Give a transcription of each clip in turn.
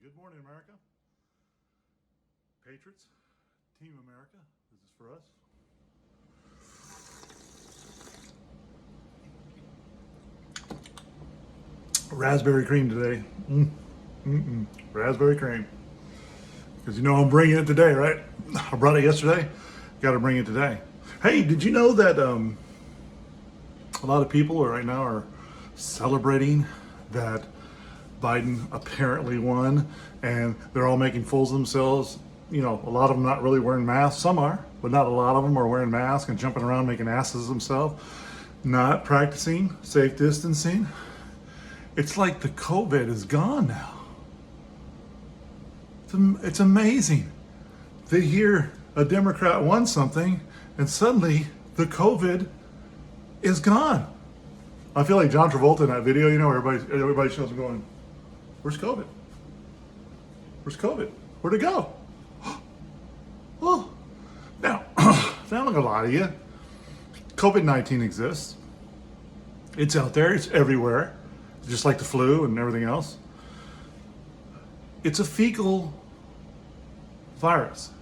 Good morning, America. Patriots, Team America, this is for us. Raspberry cream today. Raspberry cream. Because you know I'm bringing it today, right? I brought it yesterday. Got to bring it today. Hey, did you know that a lot of people right now are celebrating that Biden apparently won, and they're all making fools of themselves. You know, a lot of them not really wearing masks. Some are, but not a lot of them are wearing masks and jumping around making asses of themselves, not practicing safe distancing. It's like the COVID is gone now. It's amazing. They hear a Democrat won something, and suddenly the COVID is gone. I feel like John Travolta in that video, you know, everybody shows him going, "Where's COVID? Where's COVID? Where'd it go?" Well, now, I'm not gonna lie to you. COVID-19 exists. It's out there, it's everywhere, just like the flu and everything else. It's a fecal virus.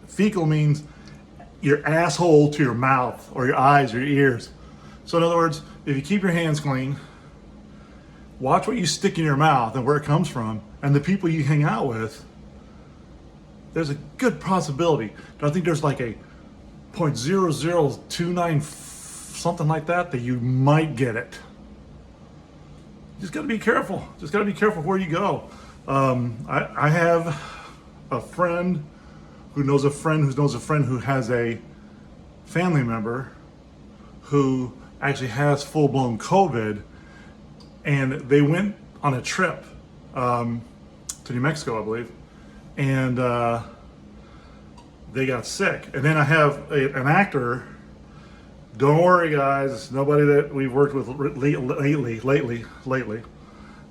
Fecal means your asshole to your mouth or your eyes or your ears. So in other words, if you keep your hands clean, watch what you stick in your mouth and where it comes from, and the people you hang out with, there's a good possibility. I think there's like a 0.0029 something like that you might get it. Just got to be careful. Just got to be careful where you go. I have a friend who knows a friend who knows a friend who has a family member who actually has full-blown COVID, and they went on a trip to New Mexico, I believe, and they got sick. And then I have an actor. Don't worry, guys. Nobody that we've worked with lately.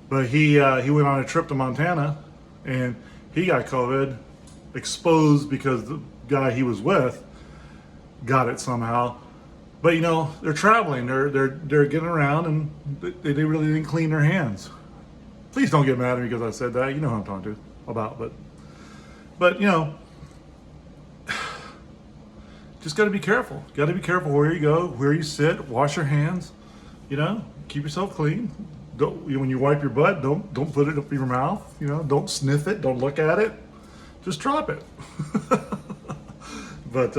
But he went on a trip to Montana, and he got COVID, exposed because the guy he was with got it somehow. But you know, they're traveling, they're getting around, and they really didn't clean their hands. Please don't get mad at me because I said that. You know who I'm talking to about, but you know, just got to be careful. Got to be careful where you go, where you sit. Wash your hands. You know, keep yourself clean. When you wipe your butt, don't put it up in your mouth. You know, don't sniff it. Don't look at it. Just drop it. But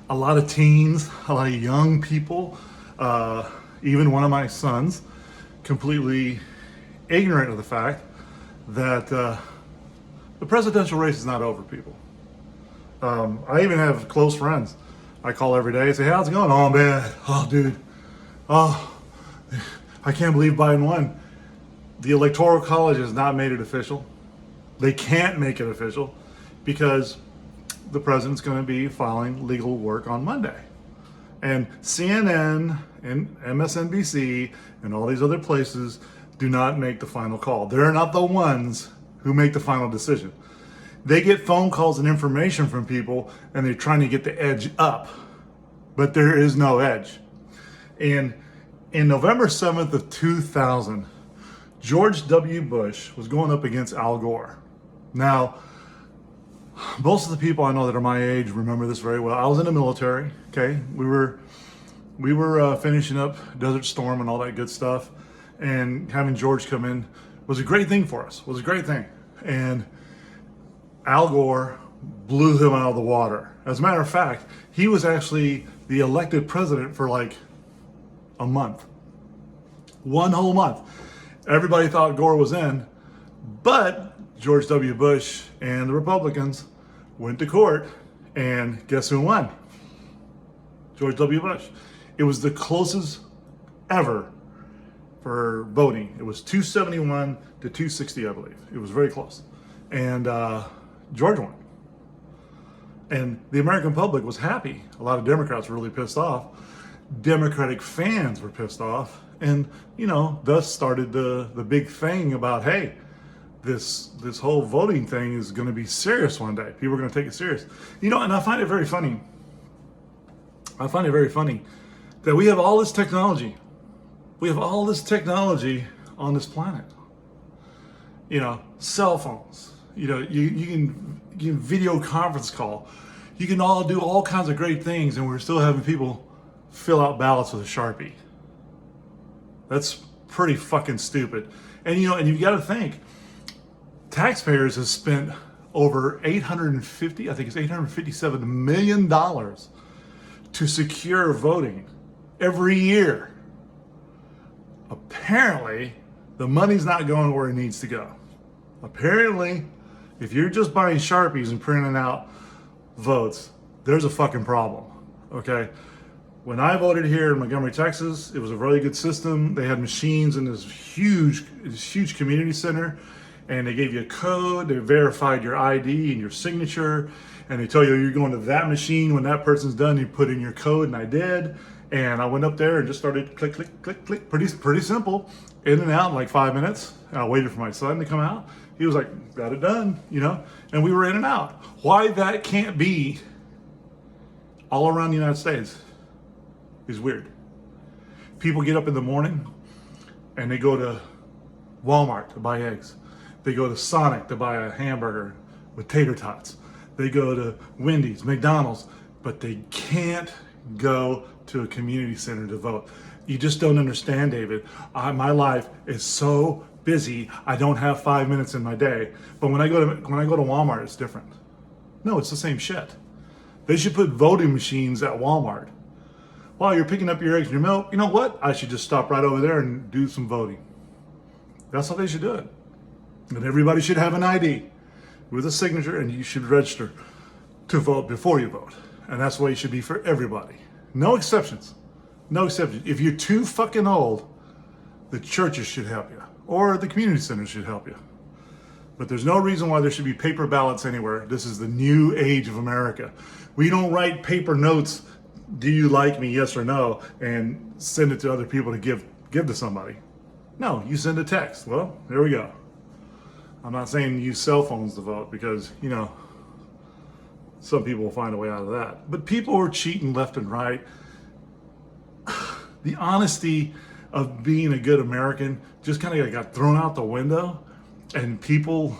a lot of teens, a lot of young people, even one of my sons, completely ignorant of the fact that the presidential race is not over, people. I even have close friends I call every day and say, "How's it going?" "Oh, man. Oh, dude. Oh, I can't believe Biden won." The Electoral College has not made it official. They can't make it official because the president's going to be filing legal work on Monday. And CNN and MSNBC and all these other places do not make the final call. They're not the ones who make the final decision. They get phone calls and information from people, and they're trying to get the edge up. But there is no edge. And in November 7th of 2000, George W. Bush was going up against Al Gore. Now, most of the people I know that are my age remember this very well. I was in the military, okay? We were finishing up Desert Storm and all that good stuff, and having George come in was a great thing for us, was a great thing. And Al Gore blew him out of the water. As a matter of fact, he was actually the elected president for like a month. One whole month. Everybody thought Gore was in, but George W. Bush and the Republicans went to court, and guess who won? George W. Bush. It was the closest ever for voting. It was 271 to 260, I believe. It was very close. And George won. And the American public was happy. A lot of Democrats were really pissed off. Democratic fans were pissed off. And, you know, thus started the big thing about, hey, this whole voting thing is going to be serious one day. People are going to take it serious. You know, and I find it very funny. I find it very funny that we have all this technology. We have all this technology on this planet. cell phones. You can video conference call. You can all do all kinds of great things, and we're still having people fill out ballots with a Sharpie. That's pretty fucking stupid. And you've got to think, taxpayers have spent over I think it's $857 million to secure voting every year. Apparently, the money's not going where it needs to go. Apparently, if you're just buying Sharpies and printing out votes, there's a fucking problem, okay? When I voted here in Montgomery, Texas, it was a really good system. They had machines in this huge community center, and they gave you a code. They verified your ID and your signature, and they tell you you're going to that machine. When that person's done, you put in your code, and I did. And I went up there and just started click, click, click, click. Pretty simple. In and out in like 5 minutes. And I waited for my son to come out. He was like, got it done, and we were in and out. Why that can't be all around the United States is weird. People get up in the morning and they go to Walmart to buy eggs. They go to Sonic to buy a hamburger with tater tots. They go to Wendy's, McDonald's, but they can't go to a community center to vote. You just don't understand, David. My life is so busy. I don't have 5 minutes in my day. But when I go to Walmart, it's different. No, it's the same shit. They should put voting machines at Walmart. While you're picking up your eggs and your milk, you know what? I should just stop right over there and do some voting. That's how they should do it. And everybody should have an ID with a signature, and you should register to vote before you vote. And that's the way it should be for everybody. No exceptions. No exceptions. If you're too fucking old, the churches should help you, or the community centers should help you. But there's no reason why there should be paper ballots anywhere. This is the new age of America. We don't write paper notes, do you like me, yes or no, and send it to other people to give to somebody. No, you send a text. Well, there we go. I'm not saying use cell phones to vote because, some people will find a way out of that. But people are cheating left and right. The honesty of being a good American just kind of got thrown out the window. And people,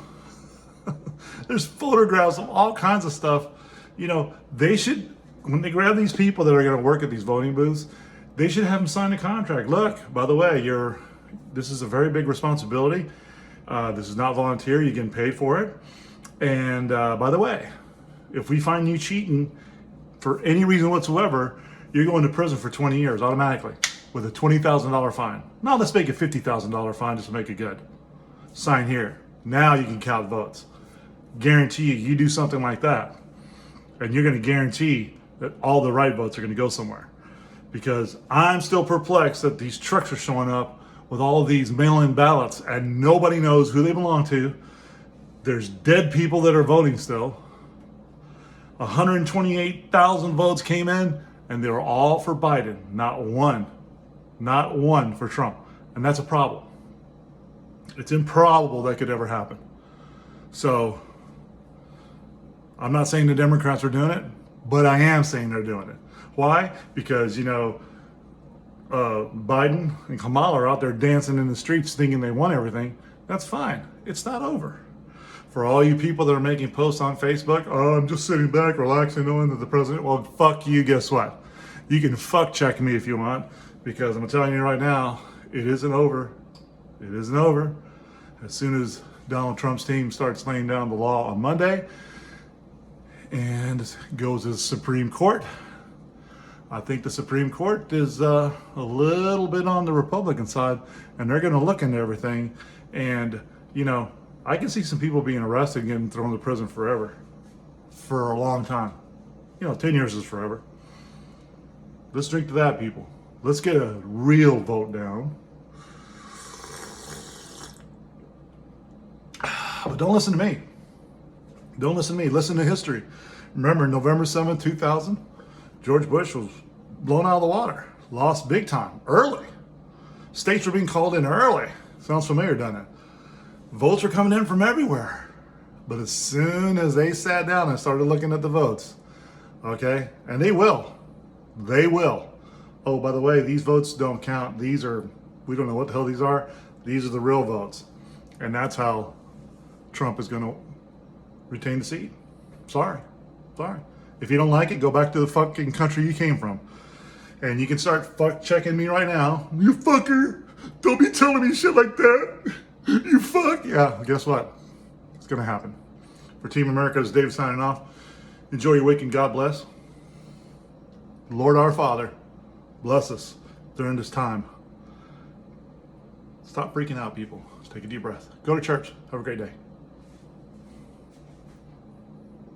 there's photographs of all kinds of stuff. They should, when they grab these people that are going to work at these voting booths, they should have them sign a contract. Look, by the way, this is a very big responsibility. This is not volunteer. You're getting paid for it. And by the way, if we find you cheating for any reason whatsoever, you're going to prison for 20 years automatically with a $20,000 fine. Now let's make it $50,000 fine just to make it good. Sign here. Now you can count votes. Guarantee you do something like that, and you're going to guarantee that all the right votes are going to go somewhere. Because I'm still perplexed that these trucks are showing up with all of these mail-in ballots and nobody knows who they belong to. There's dead people that are voting still. 128,000 votes came in, and they were all for Biden. Not one for Trump. And that's a problem. It's improbable that could ever happen. So, I'm not saying the Democrats are doing it, but I am saying they're doing it. Why? Because, Biden and Kamala are out there dancing in the streets thinking they won everything. That's fine. It's not over. For all you people that are making posts on Facebook, I'm just sitting back, relaxing, knowing that the president, well, fuck you, guess what? You can fuck check me if you want, because I'm telling you right now, it isn't over. It isn't over. As soon as Donald Trump's team starts laying down the law on Monday and goes to the Supreme Court, I think the Supreme Court is a little bit on the Republican side, and they're going to look into everything. And, I can see some people being arrested and getting thrown to prison forever, for a long time. 10 years is forever. Let's drink to that, people. Let's get a real vote down. But don't listen to me. Don't listen to me. Listen to history. Remember, November 7th, 2000, George Bush was blown out of the water. Lost big time, early. States were being called in early. Sounds familiar, doesn't it? Votes were coming in from everywhere. But as soon as they sat down and started looking at the votes, okay, and they will. Oh, by the way, these votes don't count. We don't know what the hell these are. These are the real votes. And that's how Trump is going to retain the seat. Sorry. If you don't like it, go back to the fucking country you came from. And you can start checking me right now. You fucker. Don't be telling me shit like that. You fuck. Yeah, guess what? It's going to happen. For Team America, this is Dave signing off. Enjoy your week and God bless. Lord our Father, bless us during this time. Stop freaking out, people. Just take a deep breath. Go to church. Have a great day.